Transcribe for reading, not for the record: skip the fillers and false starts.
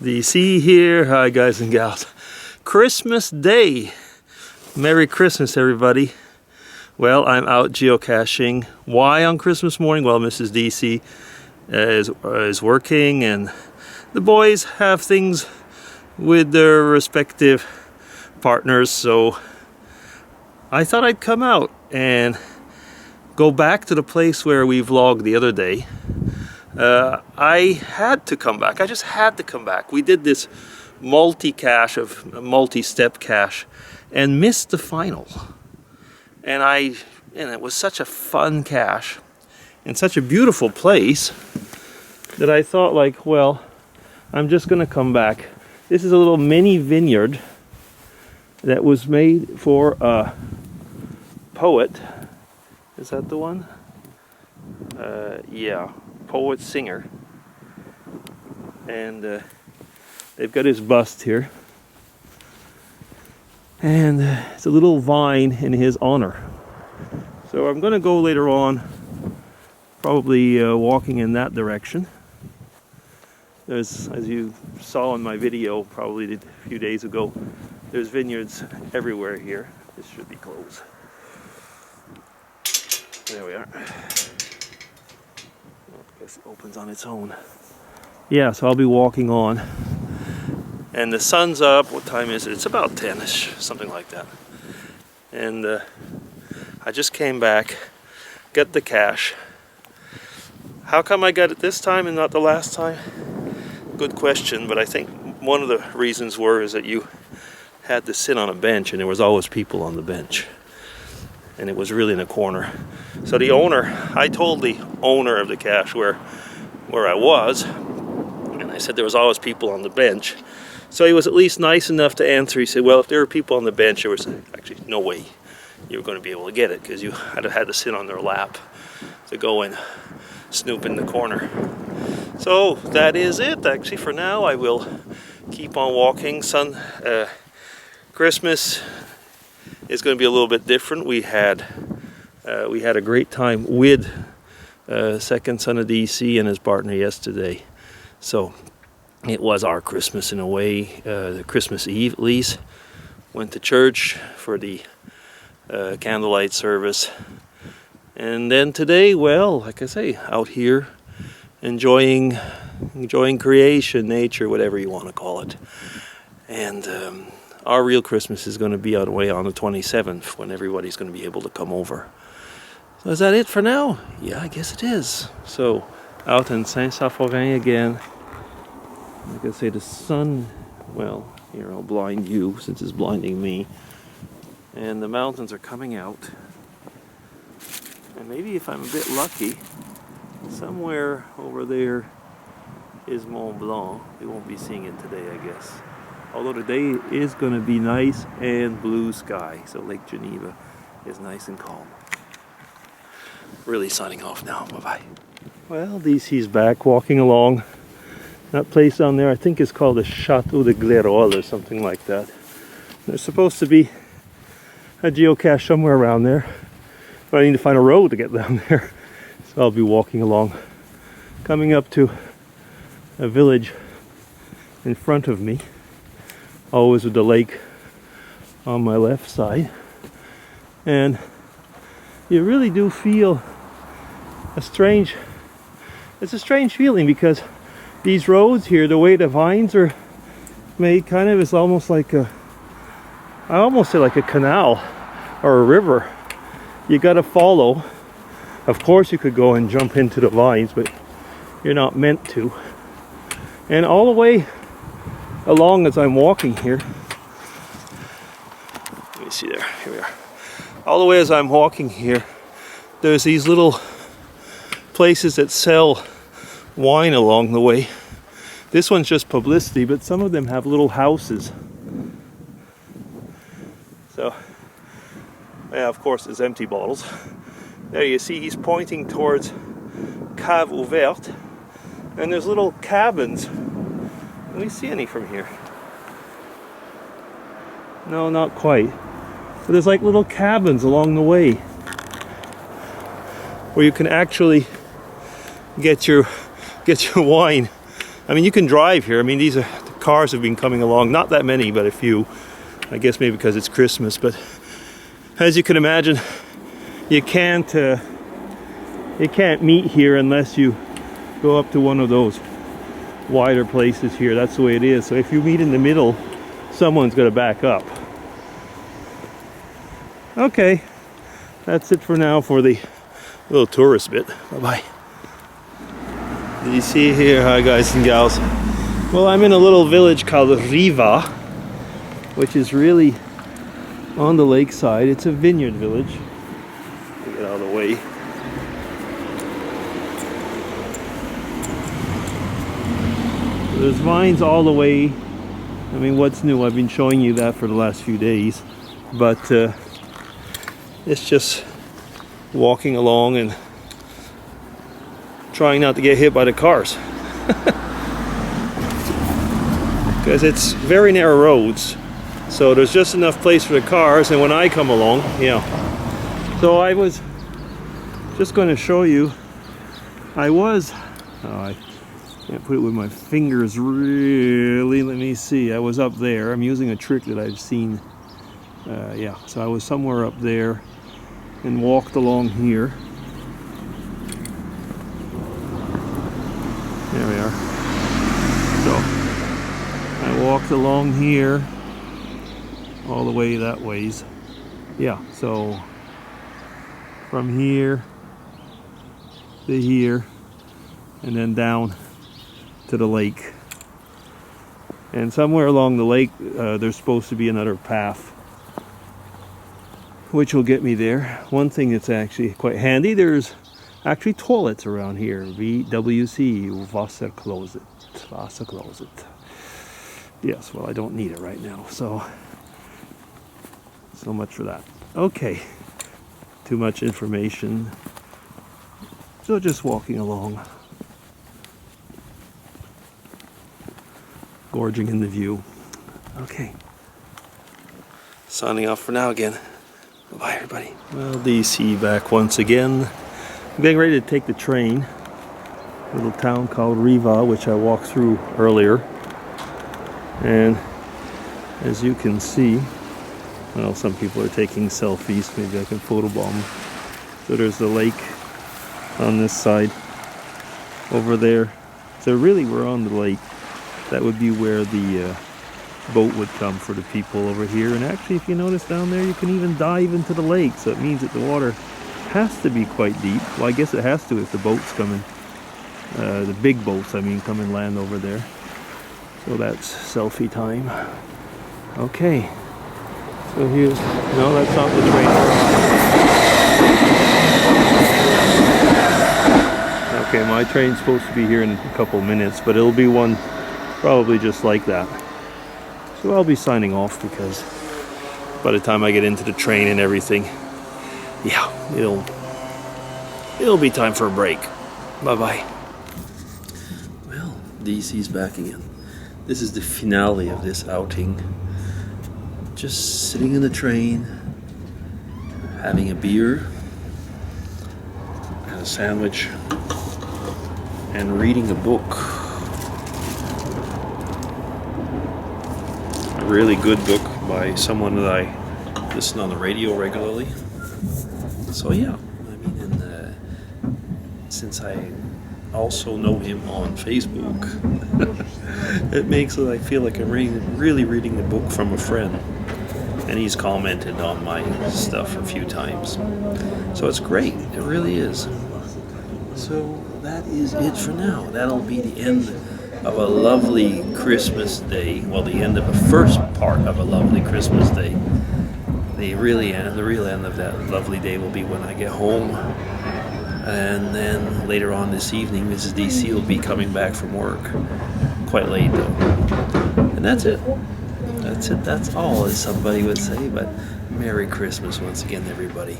DC here. Hi guys and gals. Christmas Day. Merry Christmas everybody. Well, I'm out geocaching. Why on Christmas morning? Well, Mrs. DC is working and the boys have things with their respective partners, so I thought I'd come out and go back to the place where we vlogged the other day. I had to come back. I just had to come back. We did this multi-step cache and missed the final. And it was such a fun cache and such a beautiful place that I thought, like, well, I'm just gonna come back. This is a little mini vineyard that was made for a poet. Is that the one? Yeah, poet singer. And they've got his bust here. And it's a little vine in his honor. So I'm gonna go later on, probably walking in that direction. There's, as you saw in my video probably a few days ago, there's vineyards everywhere here. This should be closed. There we are. I guess it opens on its own. Yeah, so I'll be walking on. And the sun's up. What time is it? It's about 10ish, something like that. And I just came back, got the cache. How come I got it this time and not the last time? Good question, but I think one of the reasons is that you had to sit on a bench and there was always people on the bench. And it was really in a corner. So the owner, I told the owner of the cache where I was, and I said there was always people on the bench. So he was at least nice enough to answer. He said, well, if there were people on the bench, there was actually no way you were going to be able to get it because you had to sit on their lap to go and snoop in the corner. So that is it. Actually, for now, I will keep on walking. Christmas is going to be a little bit different. We had a great time with second son of DC and his partner yesterday. So it was our Christmas in a way. The Christmas Eve at least. Went to church for the candlelight service. And then today, well, like I say, out here enjoying creation, nature, whatever you want to call it. And our real Christmas is going to be out away on the 27th when everybody's going to be able to come over. So is that it for now? Yeah, I guess it is. So out in Saint-Symphorien again. Like I say, the sun, well, here I'll blind you since it's blinding me. And the mountains are coming out. And maybe if I'm a bit lucky, somewhere over there is Mont Blanc. We won't be seeing it today, I guess. Although today is going to be nice and blue sky. So Lake Geneva is nice and calm. Really signing off now. Bye-bye. Well, DC's back walking along. That place down there, I think is called the Chateau de Glérol or something like that. There's supposed to be a geocache somewhere around there. But I need to find a road to get down there. So I'll be walking along. Coming up to a village in front of me. Always with the lake on my left side. And you really do feel it's a strange feeling because these roads here, the way the vines are made, kind of is almost like I almost say like a canal or a river. You gotta follow. Of course you could go and jump into the vines, but you're not meant to. And all the way along as I'm walking here, let me see there, here we are. All the way as I'm walking here, there's these little places that sell wine along the way. This one's just publicity, but some of them have little houses. So, yeah, of course there's empty bottles. There you see he's pointing towards Cave Ouverte, and there's little cabins. Let me see any from here. No, not quite. But there's like little cabins along the way where you can actually get your wine. I mean, you can drive here. I mean, these are cars have been coming along. Not that many, but a few. I guess maybe because it's Christmas. But as you can imagine, you can't meet here unless you go up to one of those wider places here. That's the way it is. So if you meet in the middle, someone's going to back up. Okay, that's it for now for the little tourist bit. Bye-bye. You see here, hi guys and gals. Well, I'm in a little village called Riva, which is really on the lakeside. It's a vineyard village. Get out of the way. There's vines all the way. I mean, what's new? I've been showing you that for the last few days, but it's just walking along and trying not to get hit by the cars. Because it's very narrow roads, so there's just enough place for the cars, and when I come along, yeah. So I was just going to show you, I can't put it with my fingers really. Let me see. I was up there. I'm using a trick that I've seen. Yeah, so I was somewhere up there and walked along here. There we are. So I walked along here all the way that ways. Yeah, so from here to here and then down to the lake, and somewhere along the lake there's supposed to be another path which will get me there. One thing that's actually quite handy, there's actually toilets around here. VWC, Wasserkloset. Yes, well, I don't need it right now, so much for that. Okay, too much information, so just walking along, gorging in the view. Okay, signing off for now again. Bye everybody. Well, DC back once again. I'm getting ready to take the train. A little town called Riva, which I walked through earlier. And as you can see, well, some people are taking selfies. Maybe I can photobomb. So there's the lake on this side. Over there. So really we're on the lake. That would be where the boat would come for the people over here. And actually, if you notice down there, you can even dive into the lake. So it means that the water has to be quite deep. Well, I guess it has to if the boats come in. The big boats, I mean, come and land over there. So that's selfie time. Okay. So here's... No, that's not the train. Okay, my train's supposed to be here in a couple minutes, but it'll be one probably just like that. So I'll be signing off because by the time I get into the train and everything, yeah, it'll be time for a break. Bye-bye. Well, DC's back again. This is the finale of this outing. Just sitting in the train, having a beer and a sandwich, and reading a book. A really good book by someone that I listen on the radio regularly. So yeah, I mean, and since I also know him on Facebook, it makes it I feel like I'm really reading the book from a friend, and he's commented on my stuff a few times. So it's great, it really is. So that is it for now. That'll be the end of a lovely Christmas day. Well, the end of the first part of a lovely Christmas day. The real end of that lovely day will be when I get home. And then later on this evening, Mrs. DC will be coming back from work. Quite late though. And that's it. That's all, as somebody would say. But Merry Christmas once again, everybody.